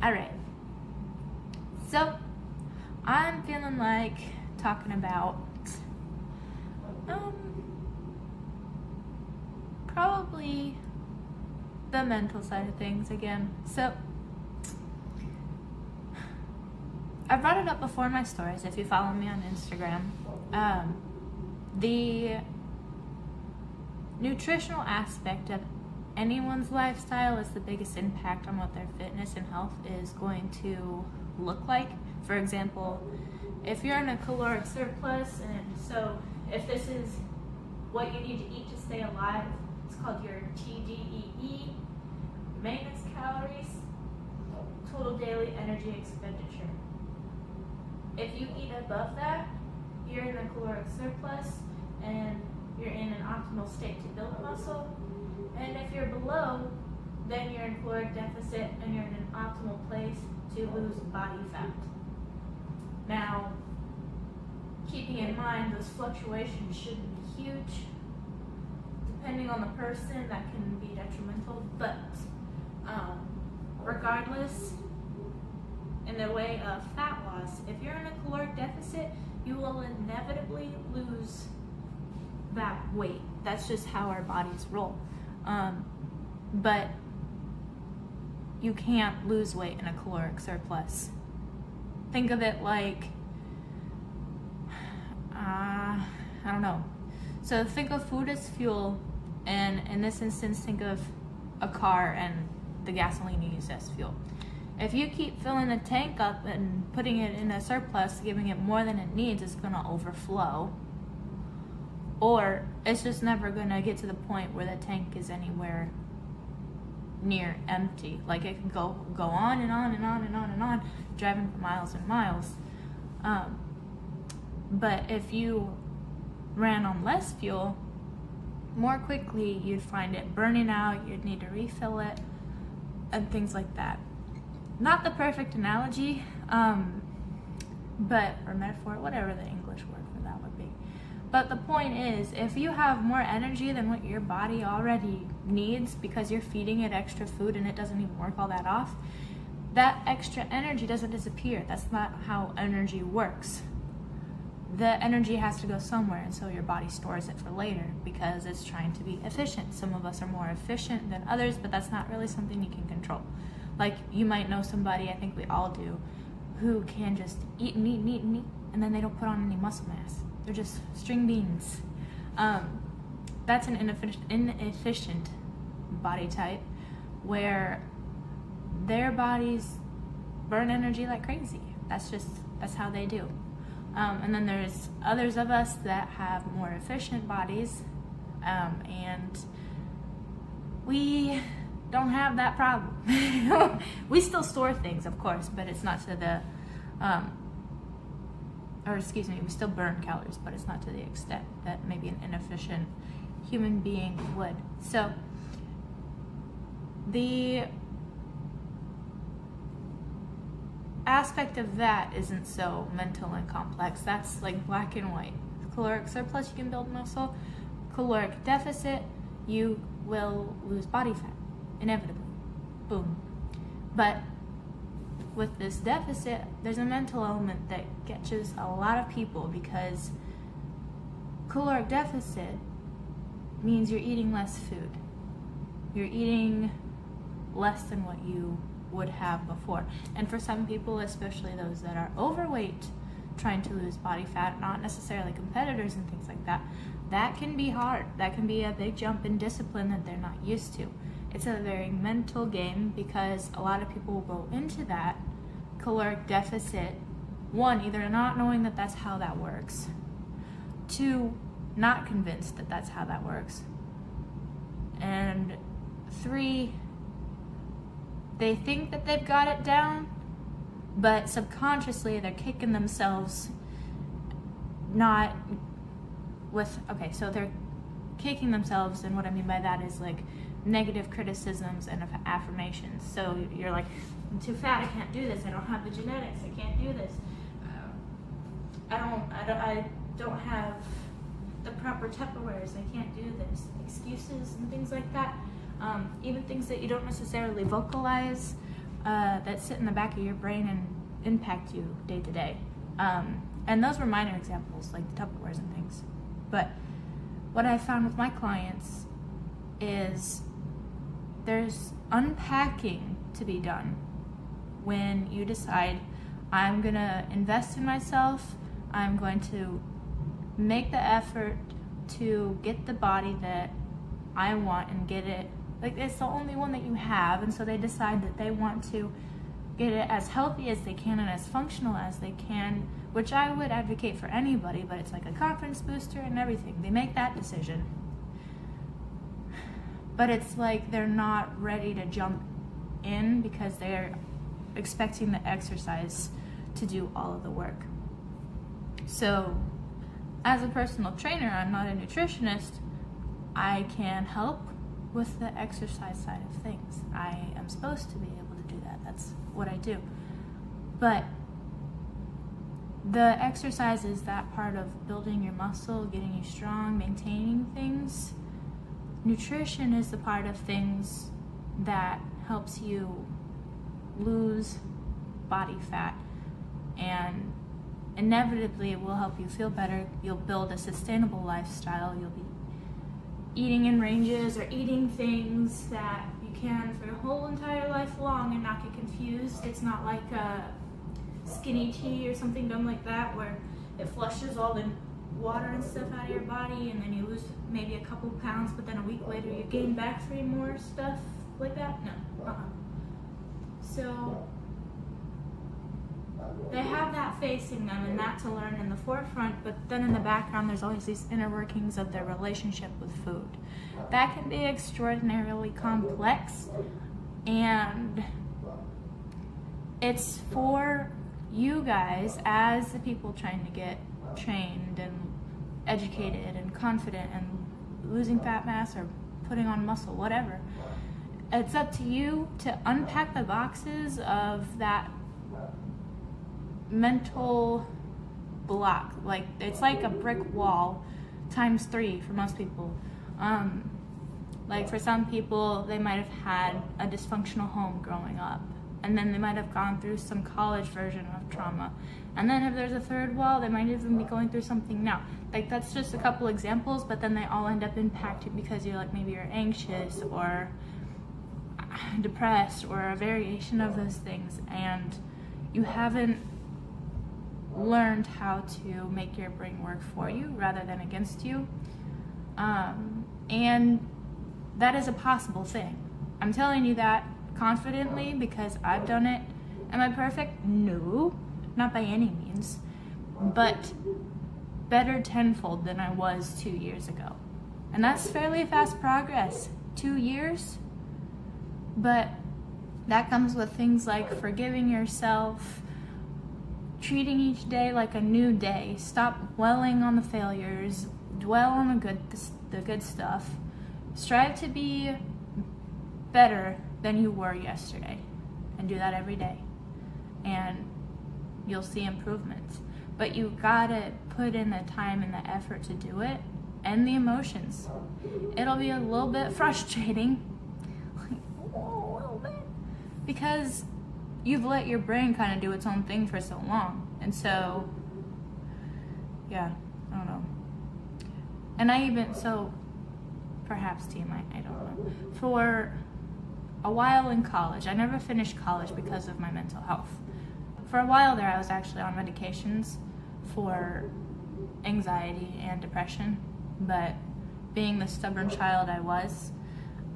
Alright, so I'm feeling like talking about probably the mental side of things again. So I brought it up before in my stories if you follow me on Instagram. The nutritional aspect of anyone's lifestyle is the biggest impact on what their fitness and health is going to look like. For example, if you're in a caloric surplus, and so if this is what you need to eat to stay alive, it's called your TDEE, maintenance calories, total daily energy expenditure. If you eat above that, you're in a caloric surplus and you're in an optimal state to build muscle. And if you're below, then you're in caloric deficit and you're in an optimal place to lose body fat. Now, keeping in mind those fluctuations shouldn't be huge. Depending on the person, that can be detrimental, but regardless, in the way of fat loss, if you're in a caloric deficit, you will inevitably lose that weight. That's just how our bodies roll. But you can't lose weight in a caloric surplus. Think of it like, I don't know. So think of food as fuel, and in this instance, think of a car and the gasoline you use as fuel. If you keep filling the tank up and putting it in a surplus, giving it more than it needs, it's going to overflow. Or it's just never going to get to the point where the tank is anywhere near empty. Like it can go on and on and on and on and on, driving for miles and miles. But if you ran on less fuel, more quickly you'd find it burning out, you'd need to refill it, and things like that. Not the perfect analogy, but, or metaphor, whatever the English word for that would be. But the point is, if you have more energy than what your body already needs because you're feeding it extra food and it doesn't even work all that off, that extra energy doesn't disappear. That's not how energy works. The energy has to go somewhere, and so your body stores it for later because it's trying to be efficient. Some of us are more efficient than others, but that's not really something you can control. Like, you might know somebody, I think we all do, who can just eat and eat and eat and eat, and then they don't put on any muscle mass. They're just string beans. That's an inefficient body type where their bodies burn energy like crazy. That's how they do. And then there's others of us that have more efficient bodies, and we don't have that problem. We still store things, of course, but it's not to the, we still burn calories, but it's not to the extent that maybe an inefficient human being would. So the aspect of that isn't so mental and complex. That's like black and white. Caloric surplus, you can build muscle. Caloric deficit, you will lose body fat, inevitably. Boom. But with this deficit, there's a mental element that catches a lot of people, because caloric deficit means you're eating less food. You're eating less than what you would have before. And for some people, especially those that are overweight, trying to lose body fat, not necessarily competitors and things like that, that can be hard. That can be a big jump in discipline that they're not used to. It's a very mental game, because a lot of people will go into that caloric deficit, one, either not knowing that that's how that works, two, not convinced that that's how that works, and three, they think that they've got it down, but subconsciously they're kicking themselves not with, okay, so they're kicking themselves, and what I mean by that is like negative criticisms and affirmations. So you're like, I'm too fat, I can't do this, I don't have the genetics, I can't do this, I don't have the proper Tupperwares, I can't do this, excuses and things like that. Even things that you don't necessarily vocalize, that sit in the back of your brain and impact you day to day. And those were minor examples, like the Tupperwares and things. But what I found with my clients is there's unpacking to be done when you decide, I'm going to invest in myself, I'm going to make the effort to get the body that I want and get it, like it's the only one that you have, and so they decide that they want to get it as healthy as they can and as functional as they can, which I would advocate for anybody, but it's like a confidence booster and everything. They make that decision. But it's like they're not ready to jump in because they're expecting the exercise to do all of the work. So, as a personal trainer, I'm not a nutritionist, I can help with the exercise side of things. I am supposed to be able to do that. That's what I do. But the exercise is that part of building your muscle, getting you strong, maintaining things. Nutrition is the part of things that helps you lose body fat, and inevitably it will help you feel better. You'll build a sustainable lifestyle. You'll be eating in ranges or eating things that you can for your whole entire life long and not get confused. It's not like a skinny tea or something dumb like that where it flushes all the water and stuff out of your body and then you lose maybe a couple pounds, but then a week later you gain back 3 more, stuff like that. No. So they have that facing them and that to learn in the forefront, but then in the background there's always these inner workings of their relationship with food. That can be extraordinarily complex, and it's for you guys as the people trying to get trained and educated and confident and losing fat mass or putting on muscle, whatever. It's up to you to unpack the boxes of that mental block. Like, it's like a brick wall times 3 for most people. Like for some people, they might have had a dysfunctional home growing up, and then they might have gone through some college version of trauma. And then if there's a third wall, they might even be going through something now. Like, that's just a couple examples, but then they all end up impacted because you're like, maybe you're anxious or depressed or a variation of those things, and you haven't learned how to make your brain work for you rather than against you. And that is a possible thing. I'm telling you that confidently because I've done it. Am I perfect? No, not by any means, but better tenfold than I was 2 years ago. And that's fairly fast progress. 2 years? But that comes with things like forgiving yourself, treating each day like a new day. Stop dwelling on the failures, dwell on the good stuff. Strive to be better than you were yesterday, and do that every day, and you'll see improvements. But you gotta put in the time and the effort to do it, and the emotions. It'll be a little bit frustrating, a little bit, because you've let your brain kind of do its own thing for so long. And so, yeah, I don't know. And so perhaps TMI, I don't know. For a while in college, I never finished college because of my mental health. For a while there, I was actually on medications for anxiety and depression, but being the stubborn child I was,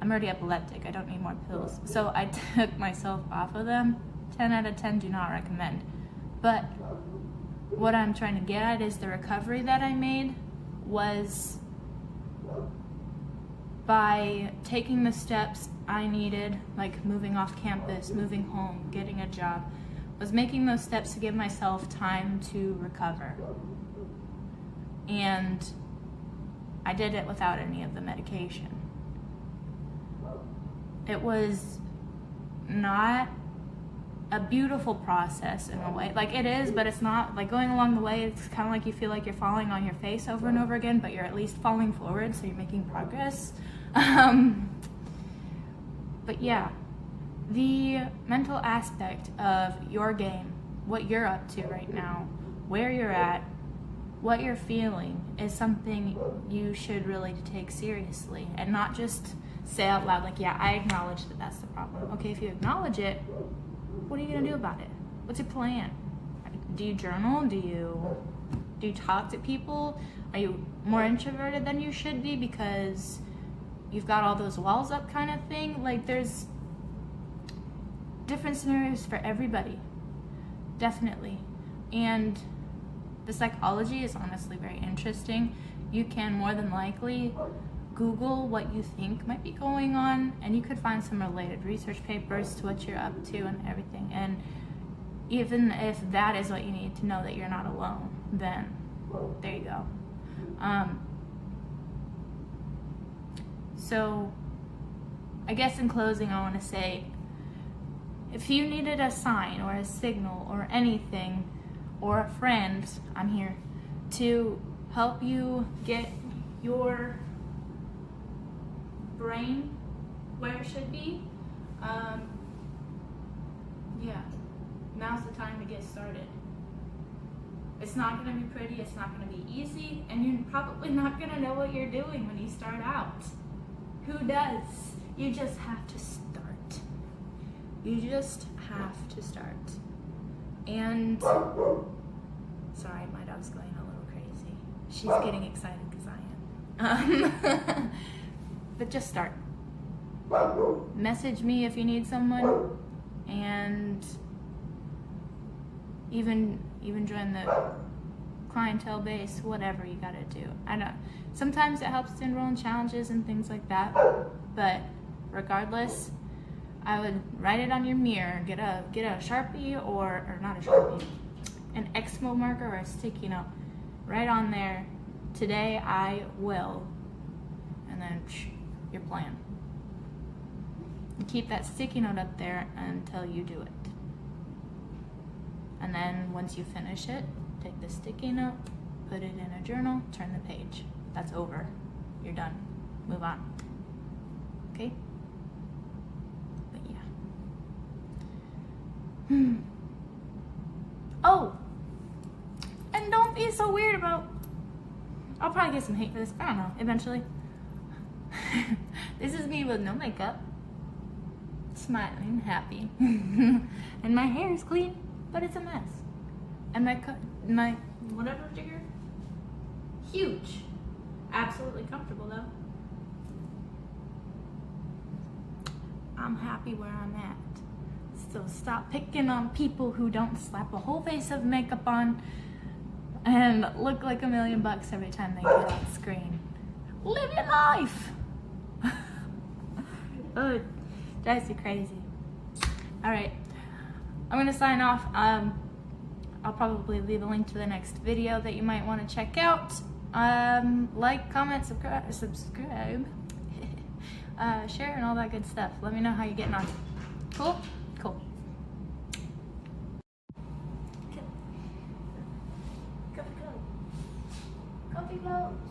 I'm already epileptic, I don't need more pills. So I took myself off of them. 10 out of 10 do not recommend. But what I'm trying to get at is the recovery that I made was by taking the steps I needed, like moving off campus, moving home, getting a job, was making those steps to give myself time to recover. And I did it without any of the medication. It was not a beautiful process in a way. Like, it is, but it's not. Like, going along the way, it's kind of like you feel like you're falling on your face over and over again, but you're at least falling forward, so you're making progress. But yeah, the mental aspect of your game, what you're up to right now, where you're at, what you're feeling is something you should really take seriously and not just say out loud like, yeah, I acknowledge that that's the problem. Okay, if you acknowledge it, what are you gonna do about it? What's your plan? Do you journal? Do you talk to people? Are you more introverted than you should be because you've got all those walls up kind of thing? Like, there's different scenarios for everybody, definitely. And the psychology is honestly very interesting. You can more than likely Google what you think might be going on, and you could find some related research papers to what you're up to and everything. And even if that is what you need to know that you're not alone, then there you go. So I guess in closing, I want to say, if you needed a sign or a signal or anything, or a friend, I'm here to help you get your brain where it should be. Yeah, now's the time to get started. It's not going to be pretty, it's not going to be easy, and you're probably not going to know what you're doing when you start out. Who does? You just have to start. You just have to start. And sorry, my dog's going a little crazy. She's getting excited because I am. But just start. Message me if you need someone, and even join the clientele base, whatever you gotta do. I know sometimes it helps to enroll in challenges and things like that, but regardless, I would write it on your mirror. Get a Sharpie or not a Sharpie, an Exmo marker or a sticky note. Right on there. Today I will, and then your plan. And keep that sticky note up there until you do it. And then once you finish it, take the sticky note, put it in a journal, turn the page. That's over. You're done. Move on. Okay? But yeah. Oh! And don't be so weird about... I'll probably get some hate for this. I don't know. Eventually. This is me with no makeup. Smiling, happy. And my hair is clean, but it's a mess. And my whatever digger, huge. Absolutely comfortable though. I'm happy where I'm at. So stop picking on people who don't slap a whole face of makeup on and look like $1,000,000 every time they get on screen. Live your life. Oh, it drives you crazy. All right, I'm gonna sign off. I'll probably leave a link to the next video that you might want to check out. Like, comment, subscribe, share, and all that good stuff. Let me know how you're getting on. Cool? Cool. Coffee gloves.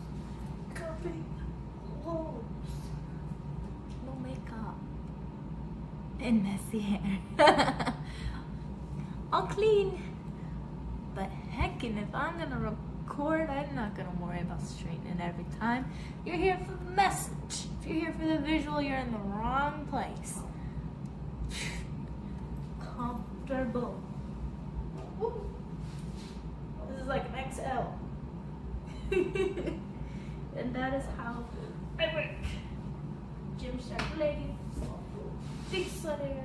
Coffee gloves. No makeup. And messy hair. All clean. But heckin', if I'm gonna record, I'm not gonna worry about straightening every time. You're here for the message. If you're here for the visual, you're in the wrong place. Comfortable. Woo. This is like an XL. And that is how I work. Gym shark lady. Big sweater.